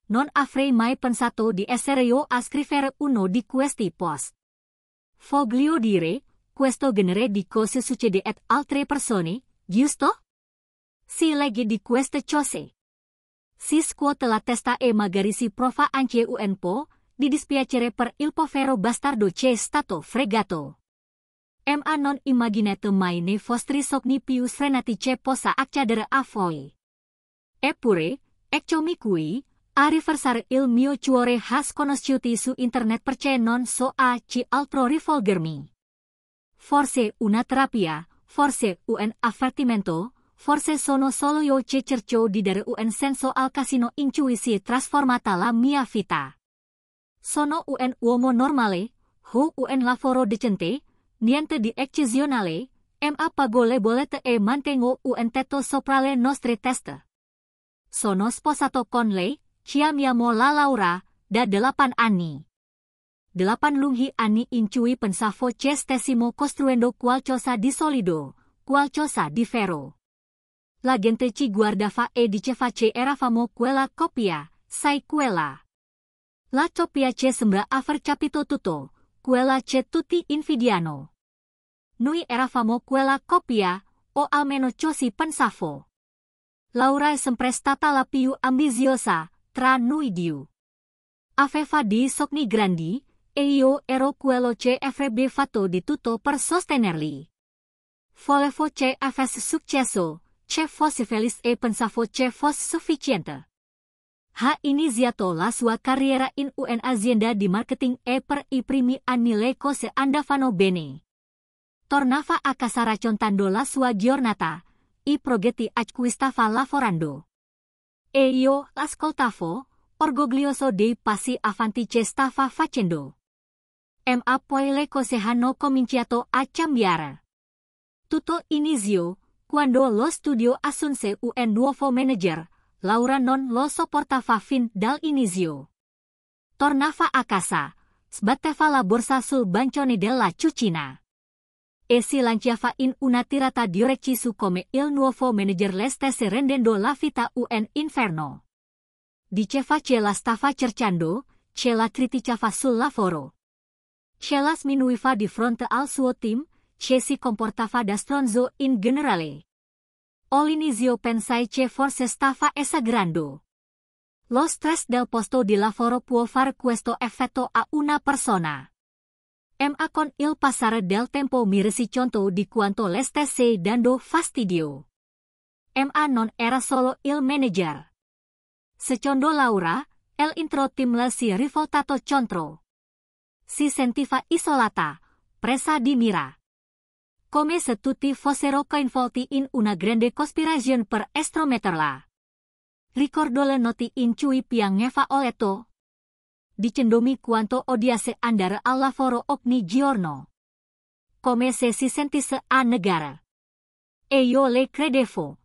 non avrei mai pensato di essere io a scrivere uno di questi post. Voglio dire, questo genere di cose succede ad altre persone, giusto? Si legge di queste cose. Si scuote la testa e magari si prova anche un po' di dispiacere per il povero bastardo c'è stato fregato. Ma non immaginate mai nei vostri sogni più sfrenati che possa accadere a voi. Eppure, eccomi qui, a riversare il mio cuore has conosciuti su internet perché non so a chi altro rivolgermi. Forse una terapia, forse un avvertimento, forse sono solo io che cerco di dare un senso al casino in cui si trasformata la mia vita. Sono un uomo normale, ho un lavoro decente, niente di eccezionale, ma pago le bollette e mantengo un tetto sopra le nostre teste. Sono sposato con lei, chiamiamo la Laura, da 8 anni. 8 lunghi anni in cui pensavo che stessimo costruendo qualcosa di solido, qualcosa di vero. La gente ci guardava e diceva che eravamo quella coppia, sai quella. La coppia che sembra aver capito tutto, quella che tutti invidiano. Noi eravamo quella coppia, o almeno ciò si pensavo. Laura è sempre stata la più ambiziosa, tra noi due. Aveva dei sogni grandi, e io ero quello che avrebbe fatto di tutto per sostenerli. Volevo che avesse successo, che fosse felice e pensavo che fosse sufficiente. Ha iniziato la sua carriera in un'azienda di marketing e per I primi anni le cose andavano bene. Tornava a casa raccontando la sua giornata, I progetti a cui stava lavorando. E io l'ascoltavo, orgoglioso dei passi avanti che stava facendo. Ma poi le cose hanno cominciato a cambiare. Tutto iniziò quando lo studio assunse un nuovo manager. Laura non lo sopportava fin dall'inizio. Tornava a casa, sbatteva la borsa sul bancone della cucina. E si lanciava in una tirata di orecchi su come il nuovo manager le stesse rendendo la vita un inferno. Diceva che la stava cercando, che la criticava sul lavoro. Che la sminuiva di fronte al suo team, che si comportava da stronzo in generale. All'inizio pensai che forse stava esagerando. Lo stress del posto di lavoro può fare questo effetto a una persona. Ma con il passare del tempo mi resi conto di quanto le stesse dando fastidio. Ma non era solo il manager. Secondo Laura, l'intero team le si rivoltato contro. Si sentiva isolata, presa di mira. Come se tutti fossero coinvolti in una grande cospirazione per estrometterla. Ricordo le notti in cui piangeva ho letto. Dicendomi quanto odiasse andare al lavoro ogni giorno. Come se si sentisse a negare. E io le credevo.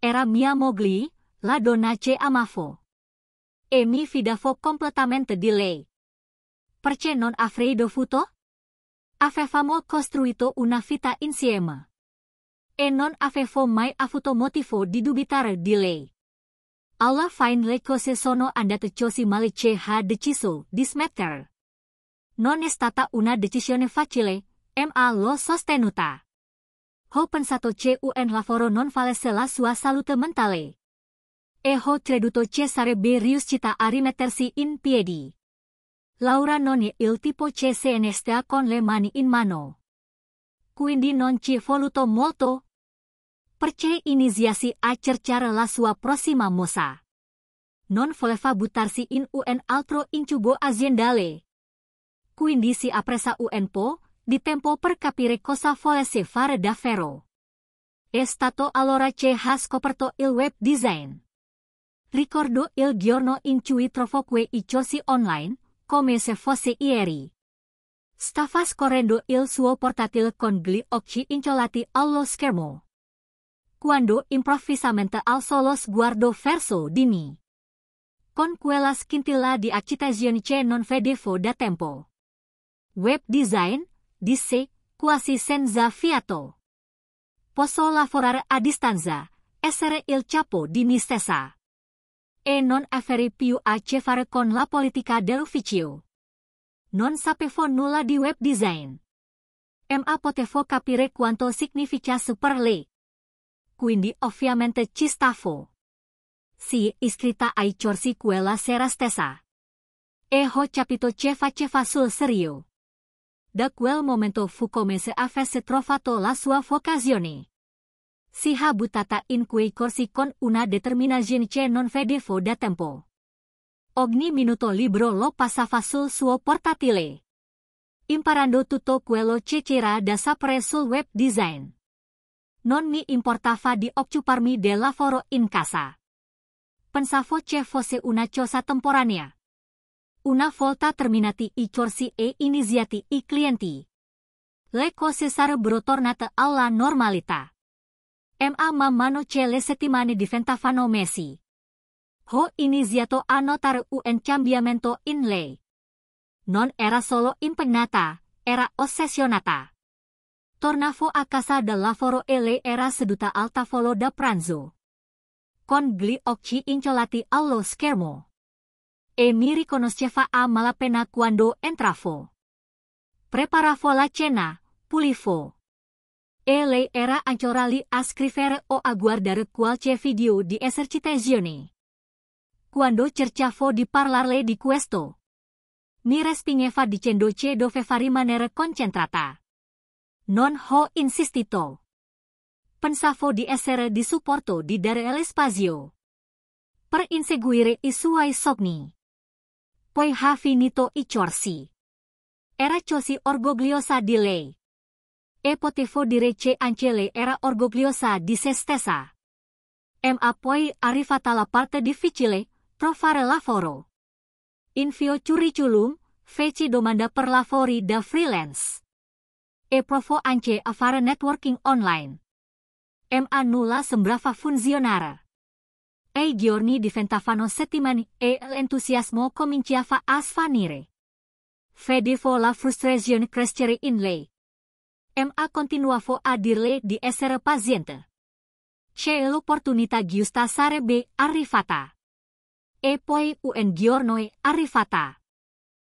Era mia moglie, la donna che amavo. E mi fidavo completamente di lei. Perché non avrei dovuto? Avevamo costruito una vita insieme. E non avevo mai avuto motivo di dubitare di lei. Alla fine le cose sono andate così male che ha deciso di smettere. Non è stata una decisione facile, ma l'ho sostenuta. Ho pensato che un lavoro non valesse la sua salute mentale. E ho creduto che sarebbe riuscita a rimettersi in piedi. Laura non è il tipo che se ne sta con le mani in mano. Quindi non ci è voluto molto. Perché iniziassi a cercare la sua prossima mossa. Non voleva buttarsi in un altro incubo aziendale. Quindi si ha presa un po' di tempo per capire cosa volesse fare davvero. È stato allora che ha scoperto il web design. Ricordo il giorno in cui trovò quei corsi online, come se fosse ieri. Stava scorrendo il suo portatile con gli occhi incollati allo schermo. Quando improvvisamente alzò lo sguardo verso di me. Con quella scintilla di eccitazione che non vedevo da tempo. Web design, disse, quasi senza fiato. Posso lavorare a distanza, essere il capo di me stessa. e non avere più a che fare con la politica dell'ufficio. Non sapevo nulla di web design. Ma potevo capire quanto significasse per lei. Quindi ovviamente ci stavo. Si iscritta ai corsi quella sera stessa. E ho capito che faceva sul serio. Da quel momento fu come se avesse trovato la sua vocazione. Si è buttata in quei corsi con una determinazione che non vedevo da tempo. Ogni minuto libero lo passava sul suo portatile, imparando tutto quello che c'era da sapere sul web design. Non mi importava di occuparmi del lavoro in casa. Pensavo che fosse una cosa temporanea. Una volta terminati i corsi e iniziati i clienti, le cose sarebbero tornate alla normalità. Ma man mano che le settimane diventavano mesi, ho iniziato a notare un cambiamento in lei. Non era solo impegnata, era ossessionata. Tornavo a casa dal lavoro e lei era seduta al tavolo da pranzo, con gli occhi incolati allo schermo. E mi riconosceva a malapena quando entravo. Preparavo la cena, pulivo. E lei era ancora lì a scrivere o a guardare qualche video di esercitazione. Quando cercavo di parlarle di questo, mi respingeva dicendo che doveva rimanere concentrata. Non ho insistito. Pensavo di essere di supporto di dare le spazio per inseguire i suoi sogni. Poi ha finito i corsi. Era così orgogliosa di lei. E potevo dire che anche lei era orgogliosa di se stessa. Ma poi arrivata la parte difficile, trovare lavoro. Invio curriculum, feci domanda per lavori da freelance. E provo anche a fare networking online. Ma nulla sembrava funzionare. I giorni diventavano settimane e l'entusiasmo cominciava a svanire. Vedevo la frustrazione crescere in lei. Ma continuavo a dirle di essere paziente. Che l'opportunità giusta sarebbe arrivata. E poi un giorno è arrivata.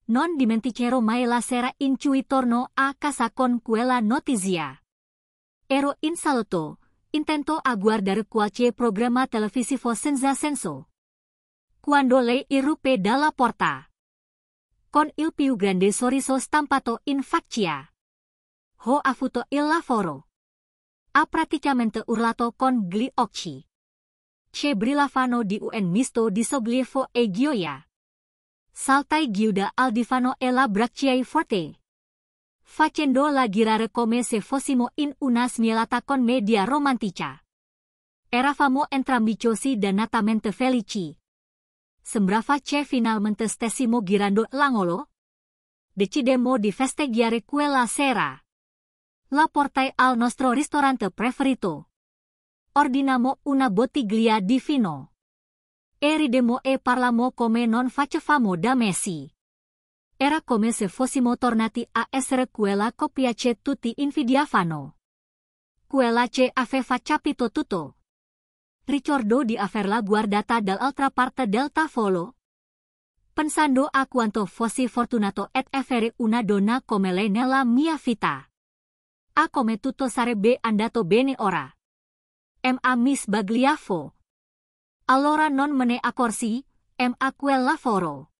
Non dimenticherò mai la sera in cui torno a casa con quella notizia. Ero in salotto, intento a guardare qualche programma televisivo senza senso, quando lei irruppe dalla porta, con il più grande sorriso stampato in faccia. Ho avuto il lavoro. Ha praticamente urlato con gli occhi. Che brillavano di un misto di sollievo e gioia. Saltai giù al divano e la bracciai forte, facendola girare come se fossimo in una smielata commedia romantica. Eravamo entrambi così dannatamente felici. Sembrava che finalmente stessimo girando l'angolo. Decidemmo di festeggiare quella sera. La portai al nostro ristorante preferito. Ordinammo una bottiglia di vino. E ridemmo e parlammo come non facevamo da mesi. Era come se fossimo tornati a essere quella coppia che tutti invidiavano. Quella che aveva capito tutto. Ricordo di averla guardata dall'altra parte del tavolo, pensando a quanto fossi fortunato ed avere una donna come lei nella mia vita. A come tutto sarebbe andato bene ora. Ma mi sbagliavo. Allora non me ne accorsi, ma quel lavoro,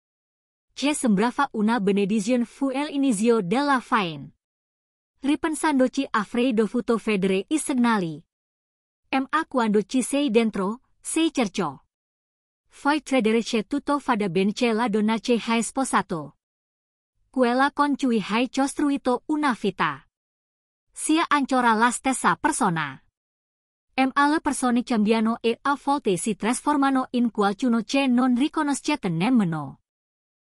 che sembrava una benedizione fu l'inizio della fine. Ripensandoci avrei dovuto vedere i segnali. Ma quando ci sei dentro, sei certo. Fai credere che tutto vada bene che la donna che hai sposato, quella con cui hai costruito una vita, sia ancora la stessa persona. Ma le persone cambiano e a volte si trasformano in qualcuno che non riconoscete nemmeno.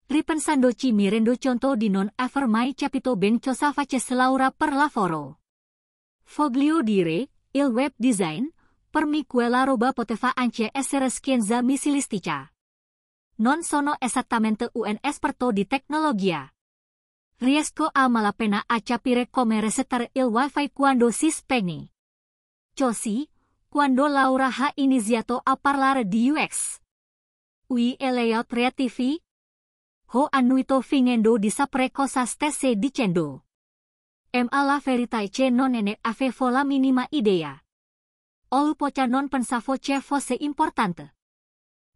Ripensandoci mi rendo conto di non aver mai capito ben cosa facesse Laura per lavoro. Voglio dire, il web design, per me quella roba poteva anche essere scienza missilistica. Non sono esattamente un esperto di tecnologia. Riesco a malapena a capire come resettare il wifi quando si spegne. Così, quando Laura ha iniziato a parlare di UX, ui eleot reativi? Ho annuito fingendo di sapere cosa stesse dicendo. Ma la verità che non ne avevo la minima idea. Olu poca non pensavo che fosse importante.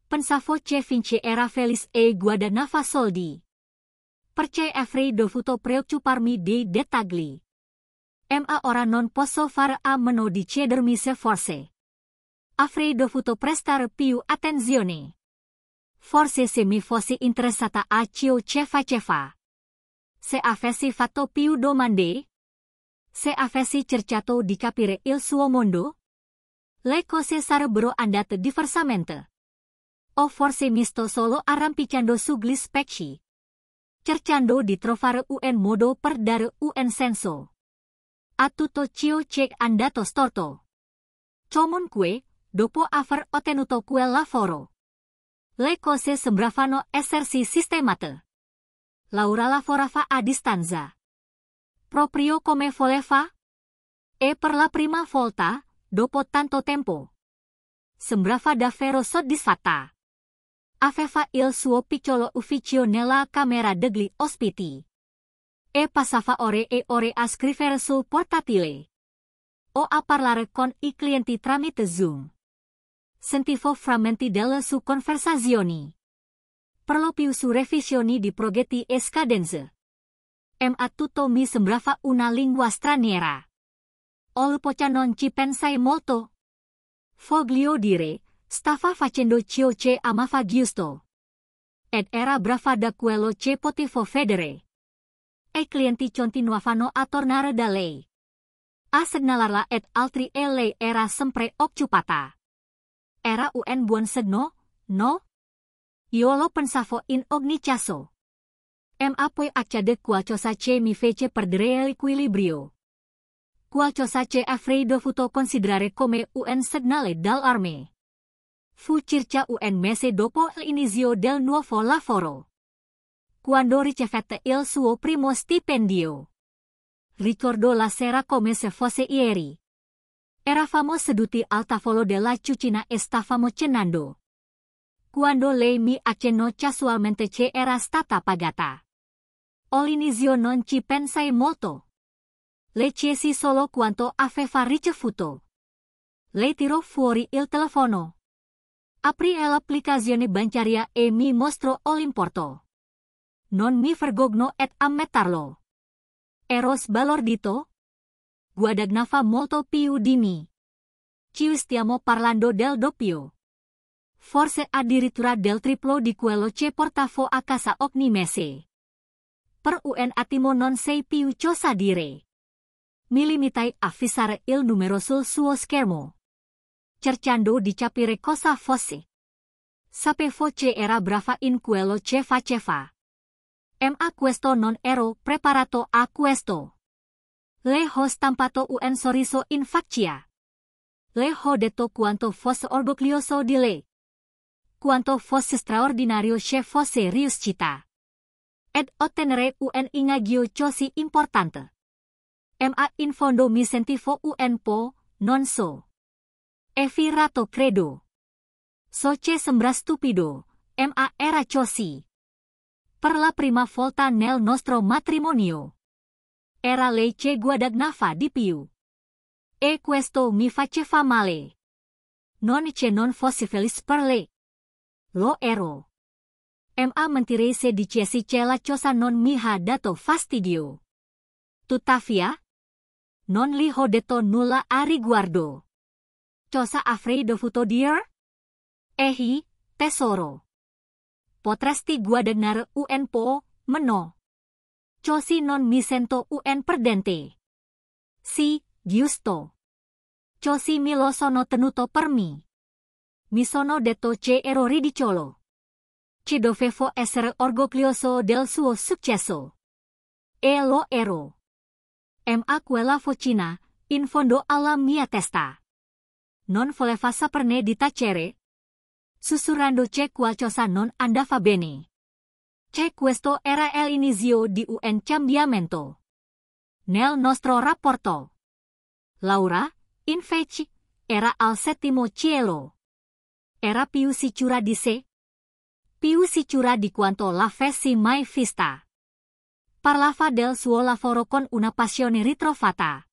Pensavo che finché era felice e guadagnava soldi. Perché avrei dovuto preoccuparmi dei dettagli. Ma ora non posso fare a meno di chiedermi se forse avrei dovuto prestare più attenzione. Forse se mi fossi interessata a ciò che faceva. Se avessi fatto più domande. Se avessi cercato di capire il suo mondo. Le cose sarebbero andate diversamente. O forse mi sto solo arrampicando sugli specchi. Cercando di trovare un modo per dare un senso a tutto ciò che è andato storto. Comunque, dopo aver ottenuto quel lavoro, le cose sembravano essersi sistemate. Laura lavorava a distanza. Proprio come voleva. E per la prima volta, dopo tanto tempo, sembrava davvero soddisfatta. Aveva il suo piccolo ufficio nella camera degli ospiti. E passava ore e ore a scrivere sul portatile. O a parlare con I clienti tramite Zoom. Sentivo frammenti delle sue conversazioni. Per lo più su revisioni di progetti e scadenze. Ma tutto mi sembrava una lingua straniera. Olu poca non ci pensai molto. Voglio dire, stava facendo ciò che amava giusto. Ed era brava da quello che potevo vedere. I clienti continuavano a tornare da lei. A segnalarla ed altri e lei era sempre occupata. Era un buon segno, no? Io lo pensavo in ogni caso. Ma poi accade qualcosa che mi fece perdere l'equilibrio. Qualcosa che avrei dovuto considerare come un segnale d'allarme. Fu circa un mese dopo l'inizio del nuovo lavoro. Quando ricevette il suo primo stipendio. Ricordo la sera come se fosse ieri. Eravamo seduti al tavolo della cucina e stavamo cenando. Quando lei mi accennò casualmente che era stata pagata. All'inizio non ci pensai molto. Le chiesi solo quanto aveva ricevuto. Lei tirò fuori il telefono. Aprì l'applicazione bancaria e mi mostrò l'importo. Non mi vergogno ad ammetterlo. Ero sbalordito. Guadagnava molto più di me. Ci stiamo parlando del doppio. Forse addirittura del triplo di quello che portavo a casa ogni mese. Per un attimo non sei più cosa dire. Mi limitai a fissare il numero sul suo schermo. Cercando di capire cosa fosse. Sapevo che era brava in quello che faceva. Ma questo non ero preparato a questo. Le ho stampato un sorriso in faccia. Le ho detto quanto fosse orgoglioso di lei. Quanto fosse straordinario che fosse riuscita. Ed ottenere un ingaggio così importante. Ma in fondo mi sentivo un po', non so. Evirato credo. So che sembra stupido, ma era così. Per la prima volta nel nostro matrimonio. Era lei che guadagnava di più. E questo mi faceva male. Non che non fossi felice per lei. Lo ero. Ma mentirei se dicessi che la cosa non mi ha dato fastidio. Tuttavia, non gli ho detto nulla a riguardo. Cosa avrei dovuto dire? Ehi, tesoro. Potresti guadagnare un po' meno. Così non mi sento un perdente. Sì, giusto. Così me lo sono tenuto per me. Mi sono detto che ero ridicolo. Che dovevo essere orgoglioso del suo successo. E lo ero. Ma quella vocina, in fondo alla mia testa. Non voleva saperne di tacere. Sussurrando che qualcosa non andava bene. Che questo era l'inizio di un cambiamento. Nel nostro rapporto. Laura, invece, era al settimo cielo. Era più sicura di sé. più sicura di quanto l'avessi mai vista. Parlava del suo lavoro con una passione ritrovata,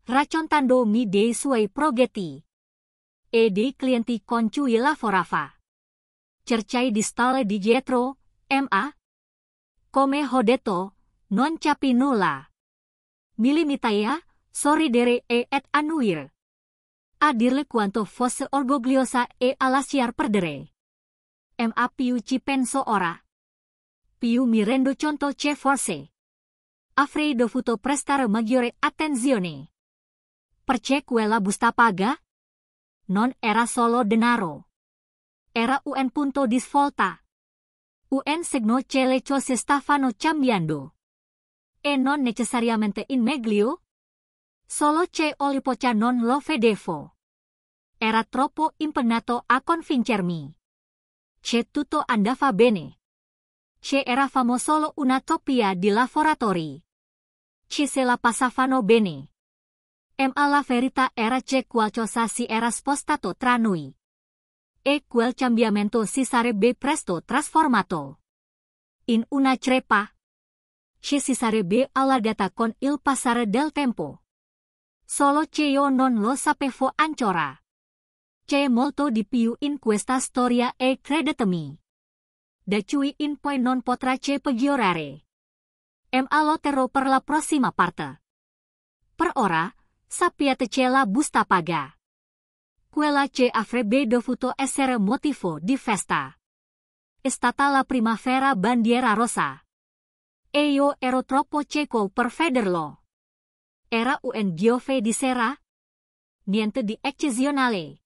raccontandomi dei suoi progetti e dei clienti con cui lavorava. Cercai di stare dietro, ma, come ho detto, non capi nulla. Mi limitai a sorridere ed annuire. A dirle quanto fosse orgogliosa e a lasciar perdere. Ma più ci penso ora, più mi rendo conto che forse avrei dovuto prestare maggiore attenzione. Perché quella busta paga non era solo denaro. Era un punto di svolta. Un segno che le cose stavano cambiando. E non necessariamente in meglio. Solo che Olipocha non lo vedevo. Era troppo impegnato a convincermi che tutto andava bene. Che eravamo solo una coppia di lavoratori. Che se la passavano bene. Ma la verità era che qualcosa si era spostato tra noi. E quel cambiamento si sarebbe presto trasformato in una crepa che si sarebbe allargata con il passare del tempo. Solo che io non lo sapevo ancora. C'è molto di più in questa storia e credetemi. Da qui in poi non potrà che peggiorare. Ma lo terrò per la prossima parte. Per ora, sappiate che la busta paga. Quella che avrebbe dovuto essere motivo di festa. È stata la primavera bandiera rosa. E io ero troppo cieco per vederlo. Era un giove di sera? Niente di eccezionale.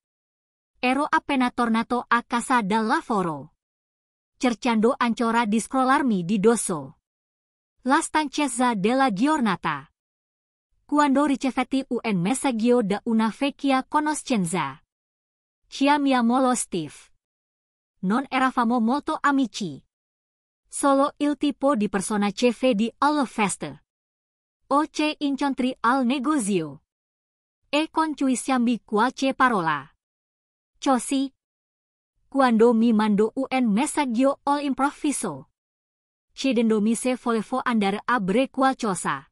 Ero appena tornato a casa dal lavoro, cercando ancora di scrollarmi di dosso la stanchezza della giornata, quando ricevetti un messaggio da una vecchia conoscenza. Chiamiamolo Steve. Non eravamo molto amici. Solo il tipo di persona che vedi alle feste o che incontri al negozio e con cui scambi qualche parola. Così, quando mi mandò un messaggio all'improvviso, chiedendomi se volevo andare a bere qualcosa,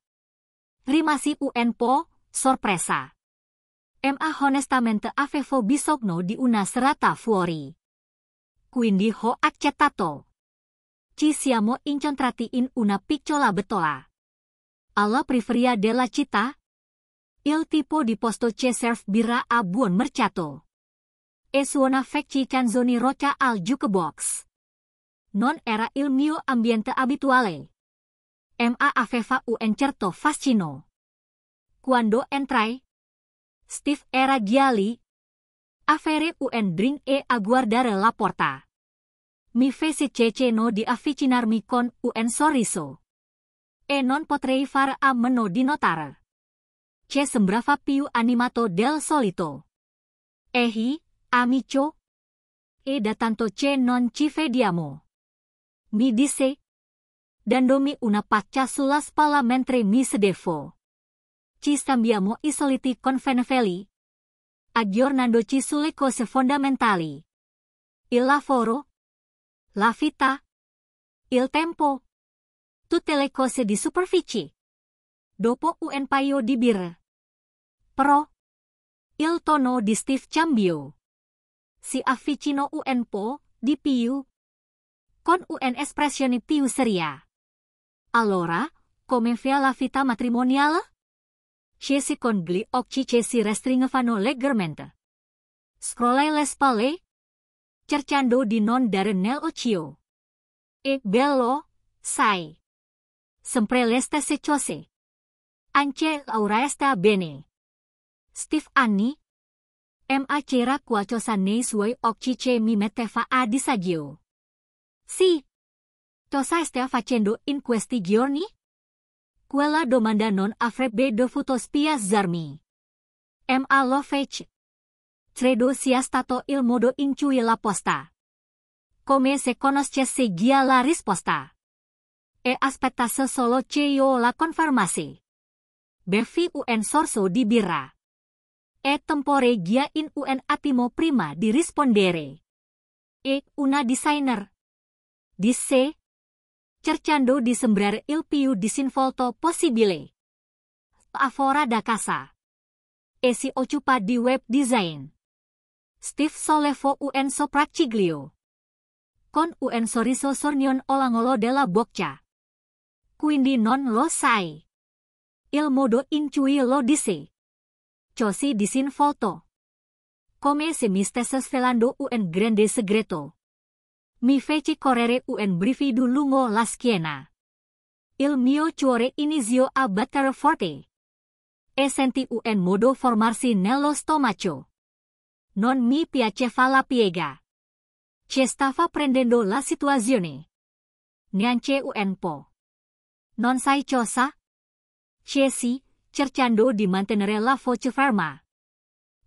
rimasi un po' sorpresa. Ma onestamente avevo bisogno di una serata fuori. Quindi ho accettato. Ci siamo incontrati in una piccola bettola alla periferia della città, il tipo di posto che serve birra a buon mercato e suona vecchie canzoni rock al jukebox. Non era il mio ambiente abituale. Ma aveva un certo fascino. Quando entrai, Steve era gialli. Avere un drink e a guardare la porta. Mi fece cenno di avvicinarmi con un sorriso. E non potrei fare a meno di notare che sembrava più animato del solito. Ehi, amico? E da tanto che non ci vediamo, mi disse, dandomi una paccia sulla spalla mentre mi sedevo. Ci scambiamo i soliti convenevoli, aggiornandoci sulle cose fondamentali. Il lavoro, la vita, il tempo, tutte le cose di superficie. Dopo un paio di birre, però, il tono di Steve cambiò. Si avvicinò un po' di più, con un'espressione più seria. Allora, come va la vita matrimoniale? Scesi con gli occhi che si restringevano leggermente. Scrollai le spalle, cercando di non dare nell'occhio. E bello, sai. Sempre le stesse cose. Anche Laura sta bene. Steve anni? Ma c'era qualcosa nei suoi occhi che mi metteva a disagio. Sì. Cosa stai facendo in questi giorni? Quella domanda non avrebbe dovuto spiazzarmi. Ma lo fece. Credo sia stato il modo in cui la posta. Come se conoscesse già la risposta. E aspettasse solo che io la confermassi. Bevi un sorso di birra. E temporeggia in un attimo prima di rispondere. E una designer. Disse, cercando di sembrare il più disinvolto possibile. Lavora da casa. E si occupa di web design. Steve sollevò un sopracciglio. Con un sorriso sornion olangolo della bocca. Quindi non lo sai. Il modo in cui lo disse. Così disinvolto. Come se mi stesse svelando un grande segreto. Mi fece correre un brivido lungo la schiena. Il mio cuore iniziò a battere forte. E senti un modo formarsi nello stomaco. Non mi piaceva la piega. Ci stava prendendo la situazione. Neanche un po'. Non sai cosa? Chiesi, cercando di mantenere la voce ferma.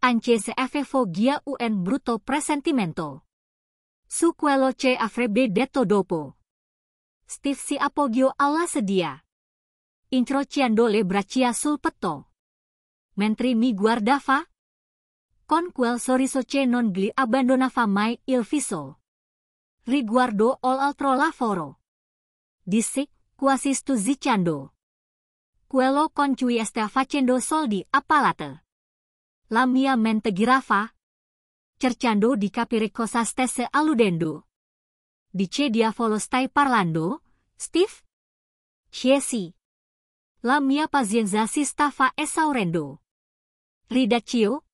Anche se avevo già un brutto presentimento. Su quello che avrebbe detto dopo. Steve si appoggiò alla sedia. Incrociando le braccia sul petto. Mentre mi guardava. Con quel sorriso che non gli abbandonava mai il viso. Riguardo all'altro lavoro. Disse, quasi stuzzichando. Quello con cui sta facendo soldi a palate. La mia mente girava. Cercando di capire cosa stesse alludendo. Di che diavolo stai parlando, Steve? Chiesi. La mia pazienza si stava esaurendo. Ridacchio?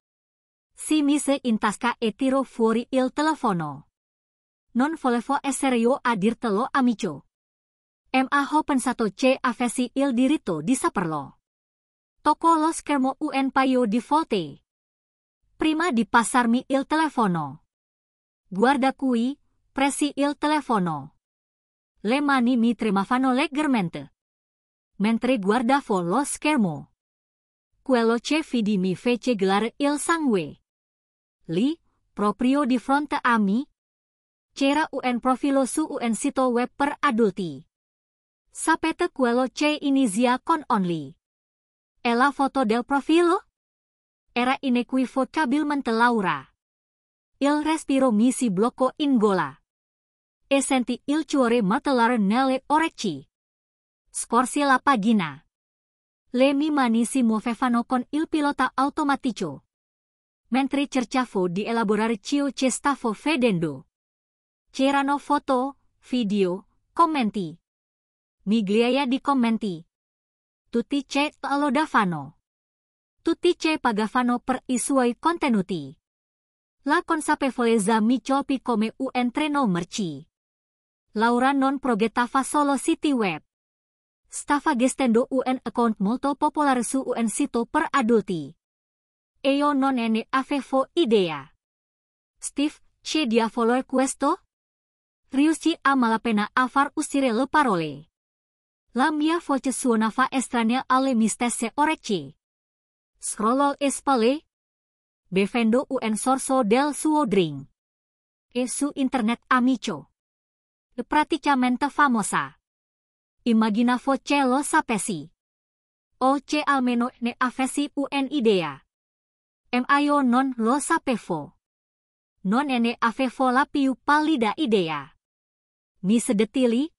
Si mise in tasca e tirò fuori il telefono. Non volevo essere io a dirtelo, amico. Ho pensato che avessi il diritto di saperlo. Toccò lo schermo un paio di volte. Prima di passarmi il telefono. Guarda qui, presi il telefono. Le mani mi tremavano leggermente. Mentre guardavo lo schermo. Quello che vidi mi fece gelare il sangue. Lì, proprio di fronte a me, c'era un profilo su un sito web per adulti. Sapete quello che inizia con only. E la foto del profilo? Era inequivocabilmente Laura. Il respiro mi si bloccò in gola. E senti il cuore martellare nelle orecchie. Scorsi la pagina. Le mie mani si muovevano con il pilota automatico. Mentre cercavo di elaborare ciò che stavo vedendo. C'erano foto, video, commenti. Migliaia di commenti. Tutti che lodavano. Tutti che pagavano per i suoi contenuti. La consapevolezza mi colpì come un treno merci. Laura non progettava solo siti web. Stava gestendo un account molto popolare su un sito per adulti. E io non ne avevo idea. Steve, che diavolo è questo? Riuscì a malapena a far uscire le parole. La mia voce suonava estranea alle mie stesse orecchie. Scrollò le spalle. Bevendo un sorso del suo drink. E su internet, amico. Praticamente famosa. Immaginavo che lo sapessi. O che almeno ne avessi un'idea. Io non lo sapevo. Non ne avevo la più pallida idea. Mi sedetti lì,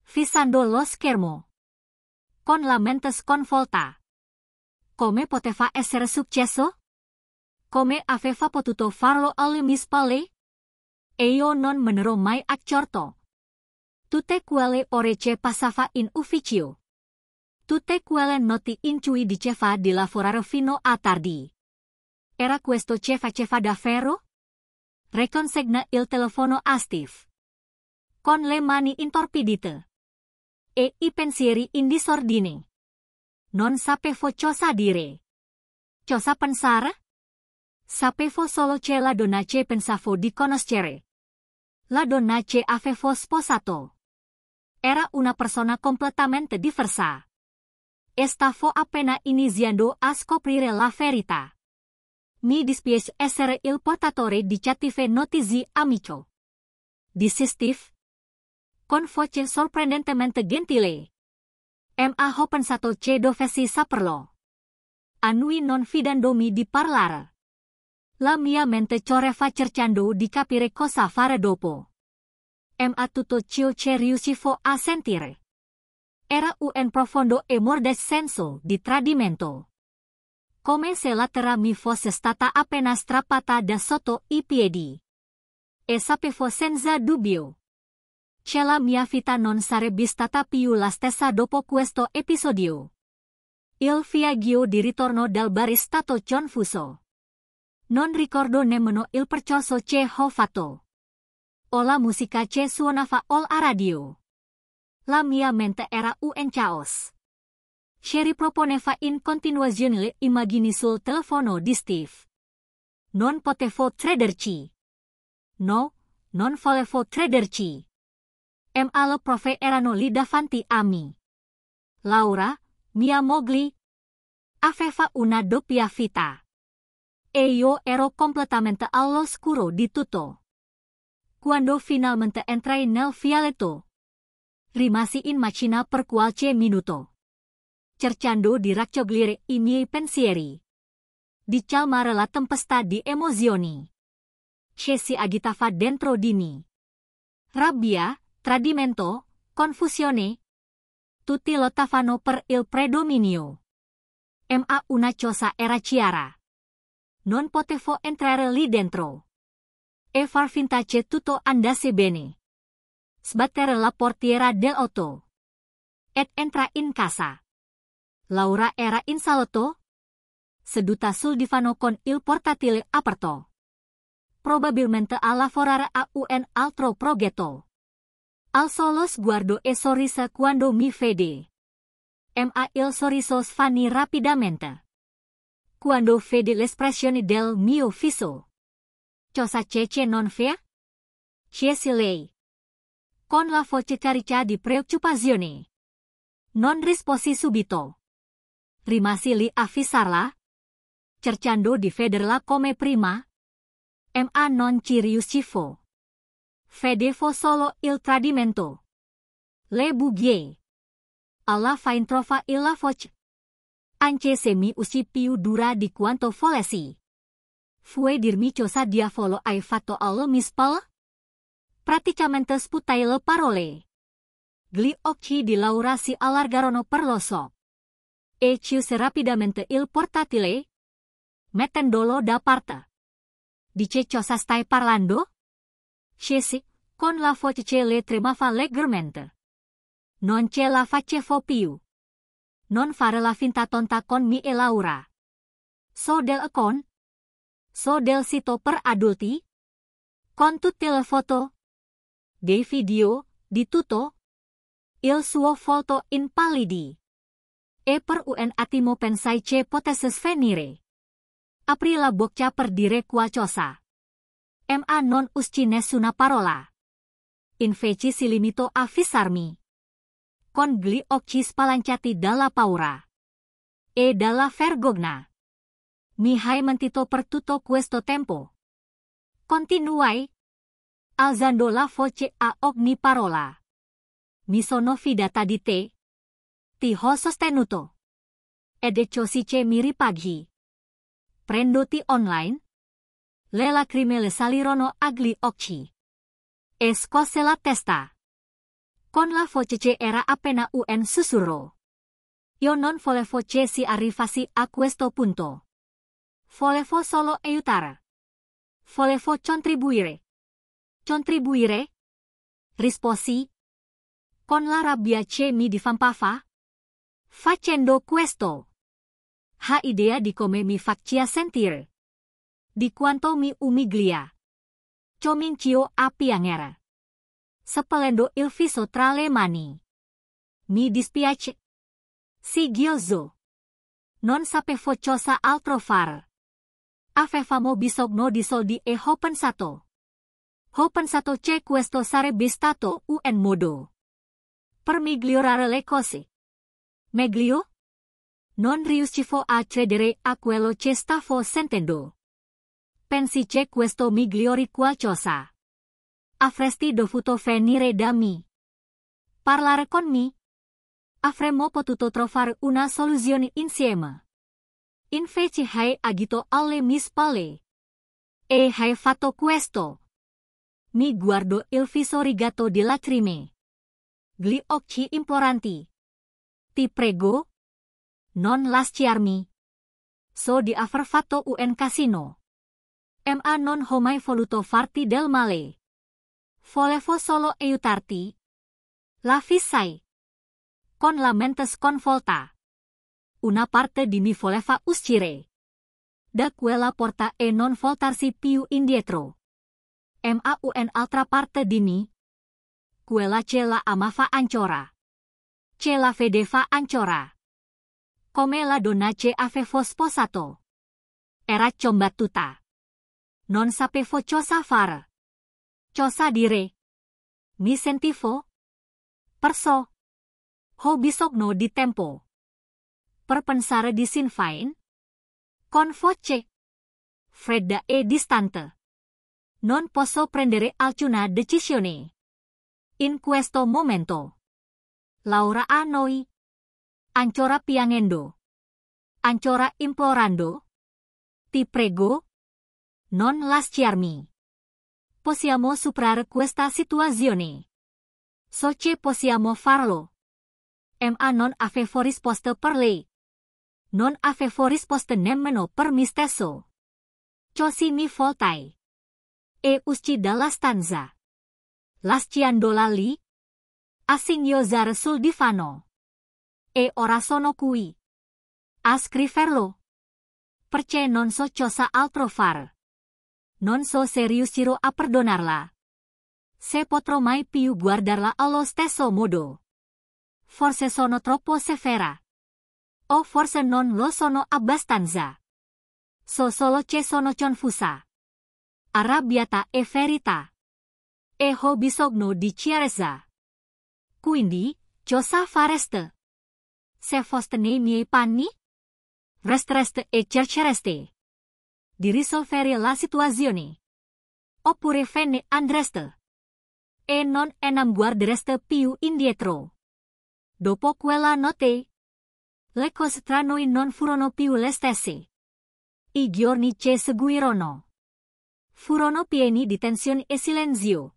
fissando lo schermo. Con la mente sconvolta. Come poteva essere successo? Come aveva potuto farlo alle mie spalle? E io non me n'ero mai accorto. Tutte quelle ore che passava in ufficio. Tutte quelle notti in cui diceva di lavorare fino a tardi. Era questo che faceva davvero? Riconsegna il telefono a Steve. Con le mani intorpidite. E i pensieri in disordine. Non sapevo cosa dire. Cosa pensare? Sapevo solo che la donna che pensavo di conoscere. La donna che avevo sposato. Era una persona completamente diversa. Stavo appena iniziando a scoprire la verità. Mi dispiace essere il portatore di cattive notizie, amico. Disse Steve. Con voce sorprendentemente gentile. Ho pensato che dovessi saperlo. Annui non fidandomi di parlare. La mia mente correva cercando di capire cosa fare dopo. Ma tutto ciò che riuscivo a sentire era un profondo e mordes senso di tradimento. Come se la terra mi fosse stata appena strappata da sotto i piedi. E sapevo senza dubbio che la mia vita non sarebbe stata più la stessa dopo questo episodio. Il viaggio di ritorno del bar è stato confuso. Non ricordo nemmeno il percorso che ho fatto. O la musica che suonava alla radio. La mia mente era un caos. Che riproponeva in continuazione le immagini sul telefono di Steve. Non potevo crederci. No, non volevo crederci. Ma le prove erano lì davanti a me. Laura, mia moglie, aveva una doppia vita. E io ero completamente all'oscuro di tutto. Quando finalmente entrai nel vialetto, rimasi in macchina per qualche minuto, cercando di raccogliere i miei pensieri, di calmare la tempesta di emozioni che si agitava dentro di me. Rabbia, tradimento, confusione, tutti lottavano per il predominio. Ma una cosa era chiara. Non potevo entrare lì dentro. E far finta che tutto andasse bene. Sbattere la portiera dell'auto. Ed entra in casa. Laura era in salotto, seduta sul divano con il portatile aperto. Probabilmente a lavorare a un altro progetto. Alzò lo sguardo e sorrise quando mi vede. Ma il sorriso svanì rapidamente. Quando vede l'espressione del mio viso. Cosa che non fa? Chiese lei. Con la voce carica di preoccupazione. Non risposi subito. Rimasi lì a fissarla, cercando di vederla come prima. Ma non ci riuscivo. Vedevo solo il tradimento. Le bugie. Alla fin trova la voce. Anche se mi uscì più dura di quanto volessi. Fue dirmi cosa diavolo hai fatto alle mie spalle? Praticamente sputai le parole. Gli occhi di Laura si allargarono per lo so. E chiuse rapidamente il portatile, mettendolo da parte. Di che cosa stai parlando? Chiesi, con la voce che le tremava leggermente. Non ce la facevo più. Non fare la finta tonta con me e Laura. So del account? So del sito per adulti? Con tutte le foto? Dei video, di tutto? Il suo volto impallidì. E per un attimo pensai che potesse svenire. Aprì la bocca per dire qualcosa. Ma non uscì nessuna parola. Invece si limitò a fissarmi. Con gli occhi spalancati dalla paura. E dalla vergogna. Mi hai mentito per tutto questo tempo. Continuai. Alzando la voce a ogni parola. Mi sono fidata di te. Ti ho sostenuto. Ed è così che mi ripaghi. Prendoti online. Le lacrime le salirono agli occhi. E scosse la testa. Con la voce che era appena un sussurro. Io non volevo che si arrivassi a questo punto. Volevo solo aiutare. Volevo contribuire. Contribuire? Risposi. Con la rabbia che mi divampava. Facendo questo. Ha idea di come mi faccia sentire. Di quanto mi umiglia. Comincio a piangere. Spellendo il viso tra le mani. Mi dispiace. Singhiozzo. Non sapevo cosa altro fare. Avevamo bisogno di soldi e ho pensato. Ho pensato che questo sarebbe stato un modo. Per migliorare le cose. Meglio? Non riuscivo a credere a quello che stavo sentendo. Pensi che questo migliori qualcosa. Avresti dovuto venire da me. Parlare con me. Avremmo potuto trovare una soluzione insieme. Invece hai agito alle mie spalle. E hai fatto questo. Mi guardo il viso rigato di lacrime. Gli occhi imploranti. Ti prego. Non lasciarmi. So di aver fatto un casino. Ma non ho mai voluto farti del male. Volevo solo aiutarti. La fissai. Con la mente sconvolta. Una parte di mi voleva uscire da quella porta e non voltarsi più indietro. Ma un'altra parte di me, quella ce la amava ancora. Ce la vedeva ancora. Come la donna che avevo sposato. Era combattuta. Non sapevo cosa fare. Cosa dire. Mi sentivo perso. Ho bisogno di tempo. Per pensare di Sinn Féin. Con voce fredda e distante. Non posso prendere alcuna decisione. In questo momento. Laura annoi. Ancora piangendo. Ancora implorando. Ti prego. Non lasciarmi. Possiamo superare questa situazione. So che possiamo farlo. Ma non avevo risposta per lei. Non avevo risposta nemmeno per me stesso. Così mi voltai. E uscì dalla stanza. Lasciandola lì. A singhiozare sul divano. E ora sono qui. A scriverlo. Perché non so cosa altro fare. Non so se riuscirò a perdonarla. Se potrò mai più guardarla allo stesso modo. Forse sono troppo severa. O forse non lo sono abbastanza. So solo che sono confusa. Arrabbiata e ferita. E ho bisogno di chiarezza. Quindi, cosa fareste? Se foste nei miei panni? Restereste e cerchereste di risolvere la situazione. Oppure ve ne andreste. E non guardereste più indietro. Dopo quella notte, le cose tra noi non furono più le stesse. I giorni che seguirono furono pieni di tensione e silenzio.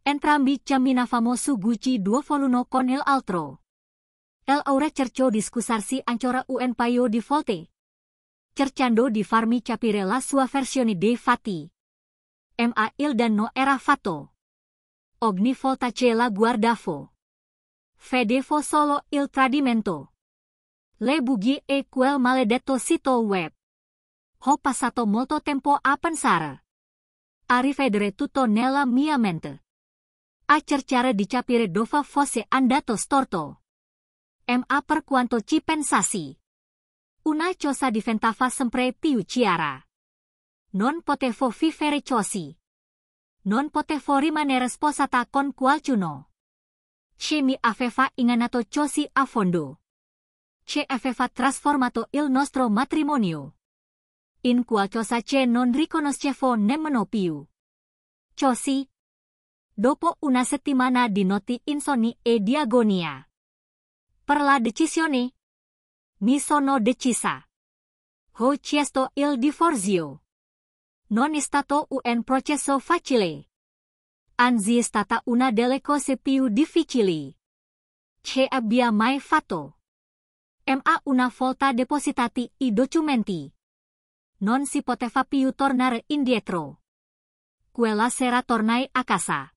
Entrambi camminavamo su gusci due l'uno con l'altro. Laura cercò di scusarsi ancora un paio di volte, cercando di farmi capire la sua versione dei fatti. Ma il danno era fatto. Ogni volta che la guardavo, vedevo solo il tradimento. Le bugie e quel maledetto sito web. Ho passato molto tempo a pensare. A rivedere tutto nella mia mente. A cercare di capire dove fosse andato storto. Ma per quanto ci pensassi, una cosa diventava sempre più chiara. Non potevo vivere così. Non potevo rimanere sposata con qualcuno che mi aveva ingannato così a fondo. Che aveva trasformato il nostro matrimonio in qualcosa che non riconoscevo nemmeno più. Così, dopo una settimana di notti insonni e di agonia, per la decisione, mi sono decisa. Ho chiesto il divorzio. Non è stato un processo facile. Anzi è stata una delle cose più difficili che abbia mai fatto. Ma una volta depositati i documenti, non si poteva più tornare indietro. Quella sera tornai a casa,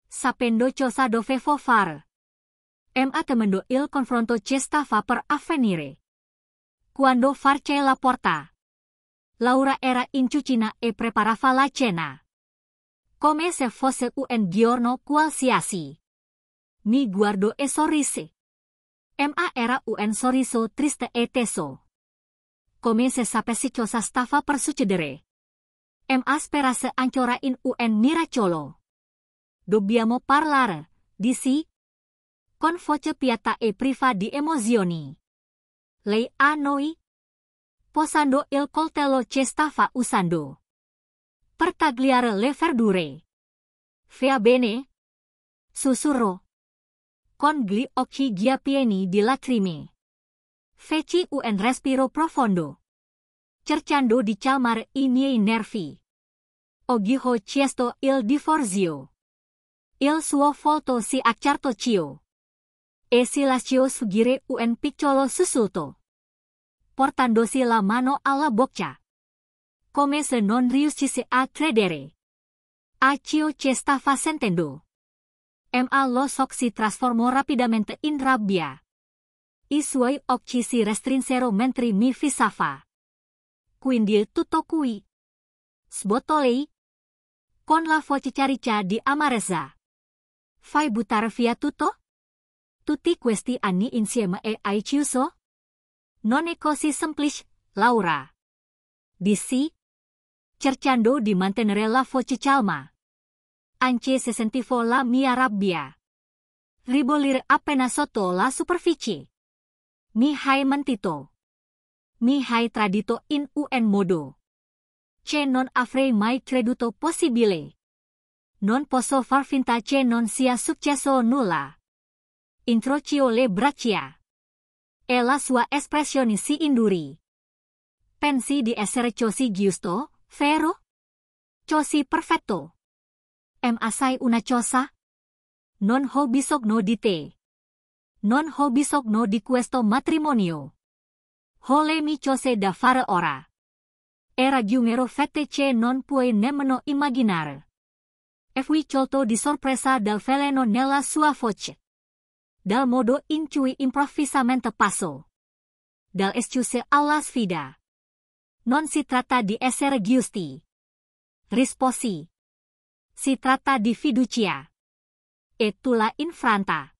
sapendo cosa dovevo fare. Ma temendo il confronto che stava per avvenire. Quando varcai la porta, Laura era in cucina e preparava la cena. Come se fosse un giorno qualsiasi. Mi guardò e sorrise. Ma era un sorriso triste e teso. Come se sapessi cosa stava per succedere. Ma sperasse ancora in un miracolo. Dobbiamo parlare, dissi. Con voce piatta e priva di emozioni. Lei annui, posando il coltello che stava usando per tagliare le verdure. Va bene? Sussurrò, con gli occhi già pieni di lacrime. Feci un respiro profondo, cercando di calmare i miei nervi. Ogiho chiesto il divorzio. Il suo volto si accartoccio. E si lasciò sfuggire un piccolo sussulto. Portandosi la mano alla bocca. Come se non riuscisse a credere a ciò che stava sentendo. Ma lo shock si trasformò rapidamente in rabbia. I suoi occhi si restrinsero mentre mi fissava. Quindi tutto qui. Sbotolei. Con la voce chiariccia di amarezza. Fai buttare via tutto? Tutti questi anni insieme e hai chiuso? Non è così semplice, Laura. Dissi, cercando di mantenere la voce calma. Anche se sentivo la mia rabbia ribollire appena sotto la superficie. Mi hai mentito. Mi hai tradito in un modo che non avrei mai creduto possibile. Non posso far finta che non sia successo nulla. Incrocio le braccia. E la sua espressione si indurì. Pensi di essere così giusto, vero? Così perfetto. Ma sai una cosa? Non ho bisogno di te. Non ho bisogno di questo matrimonio. Ho le mie cose da fare ora. E raggiungerò fette che non puoi nemmeno immaginare. E fui colto di sorpresa dal veleno nella sua voce. Dal modo in cui improvvisamente passò. Dall'escuse alla sfida. Non si tratta di essere giusti. Risposi. Si tratta di fiducia. E tu la infranta.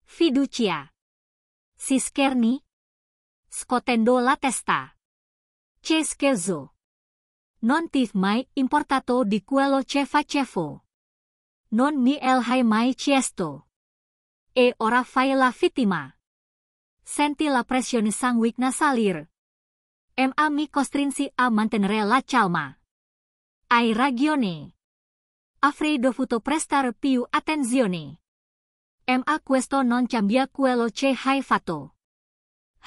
Fiducia. Si scherni? Scotendo la testa. Che scherzo. Non ti mai importato di quello che facevo. Non mi hai mai chiesto. E ora fai la vittima. Senti la pressione sanguigna salire. Ma mi costrinsi a mantenere la calma. Hai ragione. Avrei dovuto prestare più attenzione. Ma questo non cambia quello che hai fatto.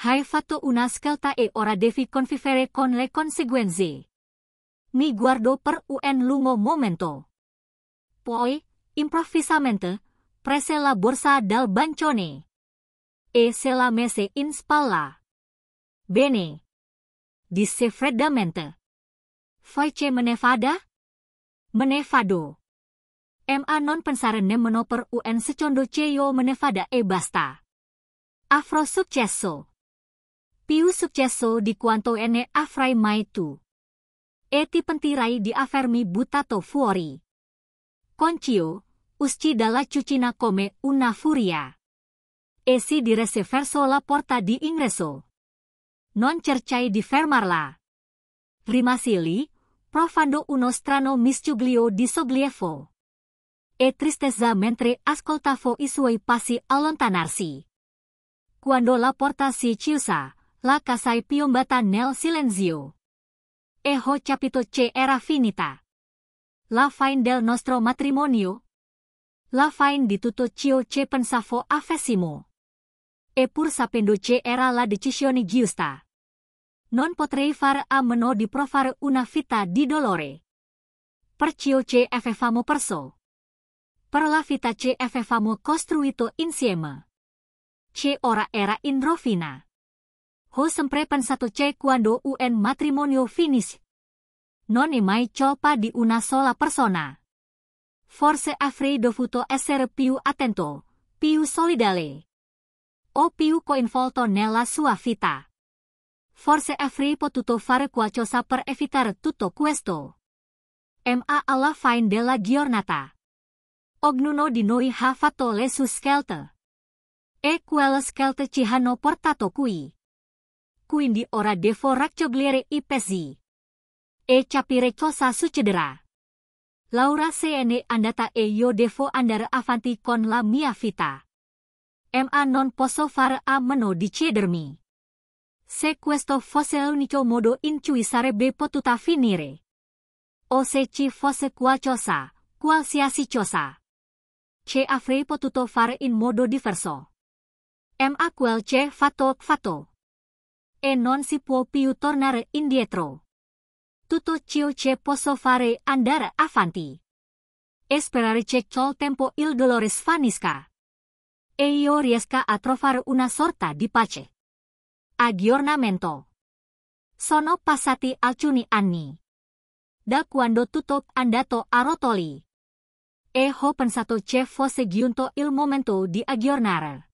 Hai fatto una scelta e ora devi convivere con le conseguenze. Mi guardò per un lungo momento. Poi, improvvisamente, prese la borsa dal bancone. E se la mise in spalla. Bene. Disse freddamente. Fai che me ne vada? Me ne vado. Ma non pensare nemmeno per un secondo che io me ne vada e basta. Avrò successo. Più successo di quanto ne avrai mai tu. E ti pentirai di avermi buttato fuori. Concio, uscì dalla cucina come una furia. E si diresse verso la porta di ingresso. Non cercai di fermarla. Rimasi lì, provando uno strano miscuglio di sollievo e tristezza mentre ascoltavo I suoi passi allontanarsi. Quando la porta si chiusa, la casai piombata nel silenzio. E ho capito che era finita. La fine del nostro matrimonio. La fine di tutto ciò che pensavo avessimo. E pur sapendo che era la decisione giusta, non potrei fare a meno di provare una vita di dolore. Per ciò che avevamo perso. Per la vita che avevamo costruito insieme. Che ora era in rovina. Ho sempre pensato che quando un matrimonio finisce, non è mai colpa di una sola persona. Forse avrei dovuto essere più attento, più solidale. O più coinvolto nella sua vita. Forse avrei potuto fare qualcosa per evitare tutto questo. Ma alla fine della giornata. Ognuno di noi ha fatto le sue scelte. E quelle scelte ci hanno portato qui. Quindi ora devo raccogliere I pezzi. E capire cosa succederà. Laura se n'è andata e io devo andare avanti con la mia vita. Ma non posso fare a meno di chiedermi. Se questo fosse l'unico modo in cui sarebbe potuta finire. O se ci fosse qualcosa, qualsiasi cosa, che avrei potuto fare in modo diverso. Ma quel che fatto. E non si può più tornare indietro. tutto ciò che posso fare andare avanti. E sperare che col tempo il dolore svanisca. E io riesca a trovare una sorta di pace. Aggiornamento. Sono passati alcuni anni. Da quando tutto è andato a rotoli. E ho pensato che fosse giunto il momento di aggiornare.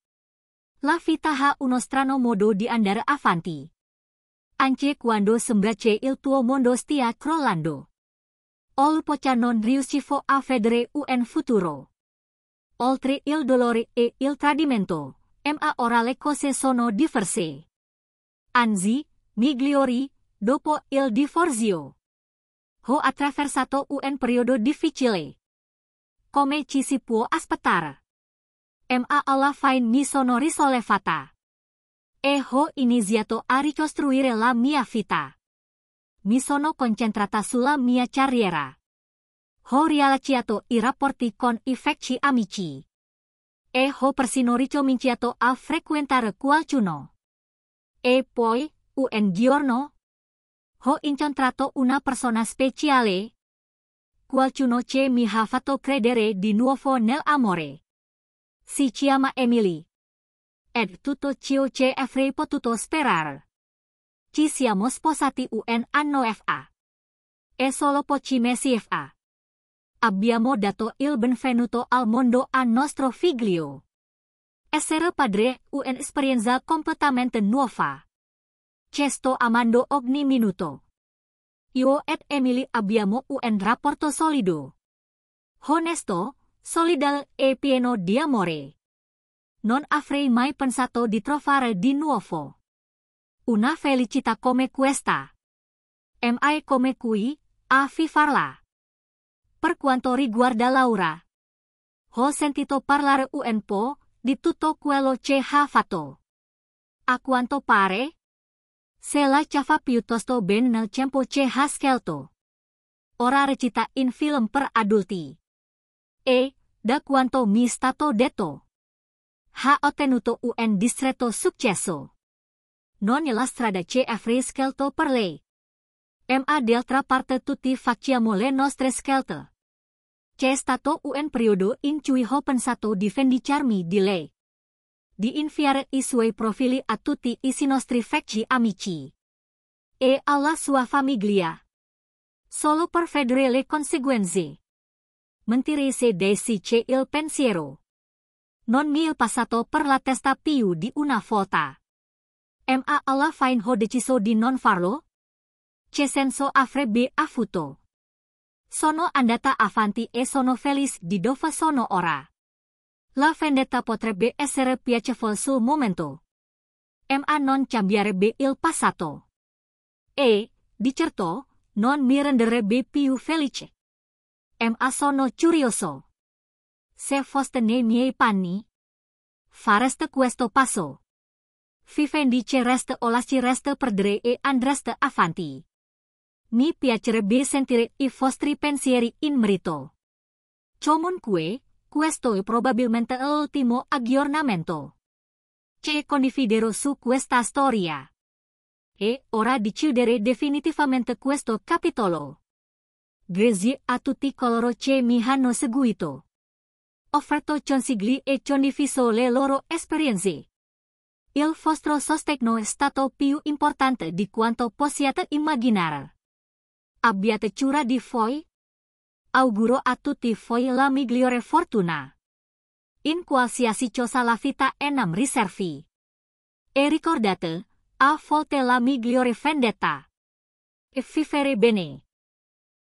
La vita ha uno strano modo di andare avanti. Anche quando sembra che il tuo mondo stia crollando. Oltre non riuscivo a vedere un futuro. Oltre il dolore e il tradimento, ma ora le cose sono diverse. Anzi, migliori, dopo il divorzio. Ho attraversato un periodo difficile. Come ci si può aspettare. Ma alla fine mi sono risollevata. E ho iniziato a ricostruire la mia vita. Mi sono concentrata sulla mia carriera. Ho riallacciato i rapporti con i vecchi amici. E ho persino ricominciato a frequentare qualcuno. E poi, un giorno, ho incontrato una persona speciale. Qualcuno che mi ha fatto credere di nuovo nell'amore. Si chiama Emily. Ed tutto ciò che avrei potuto sperare. Ci siamo sposati un anno fa. E solo pochi mesi fa. Abbiamo dato il benvenuto al mondo a nostro figlio. Essere padre un'esperienza completamente nuova. Che sto amando ogni minuto. Io ed Emily abbiamo un rapporto solido. Onesto, solidale e pieno di amore. Non avrei mai pensato di trovare di nuovo una felicità come questa. Mai come qui, a viverla. Per quanto riguarda Laura, ho sentito parlare un po' di tutto quello che ha fatto. A quanto pare, se la cava piuttosto bene nel tempo che ha scelto. Ora recita in film per adulti. E, da quanto mi è stato detto, ha ottenuto un discreto successo. Non è la strada che avrei scelto per lei. Ma d'altra parte tutti facciamo le nostre scelte. C'è stato un periodo in cui ho pensato di vendicarmi di lei. Di inviare i suoi profili a tutti i nostri vecchi amici. E alla sua famiglia. Solo per vedere le conseguenze. Mentire se desi che il pensiero. Non mi è passato per la testa più di una volta. Ma alla fine ho deciso di non farlo? Che senso avrebbe avuto? Sono andata avanti e sono felice di dove sono ora. La vendetta potrebbe essere piacevole sul momento. Ma non cambierebbe il passato. E, di certo, non mi renderebbe più felice. Ma sono curioso. Se foste nei miei panni, fareste questo passo. Vi vendichereste o lascereste perdere e andreste avanti. Mi piacerebbe sentire i vostri pensieri in merito. Comunque, questo è probabilmente l'ultimo aggiornamento che condividerò su questa storia. E ora di chiudere definitivamente questo capitolo. Grazie a tutti coloro che mi hanno seguito. Offerto consigli e condiviso le loro esperienze. Il vostro sostegno è stato più importante di quanto possiate immaginare. Abbiate cura di voi. Auguro a tutti voi la migliore fortuna. In qualsiasi cosa la vita enam riservi. E ricordate, a volte la migliore vendetta è vivere bene.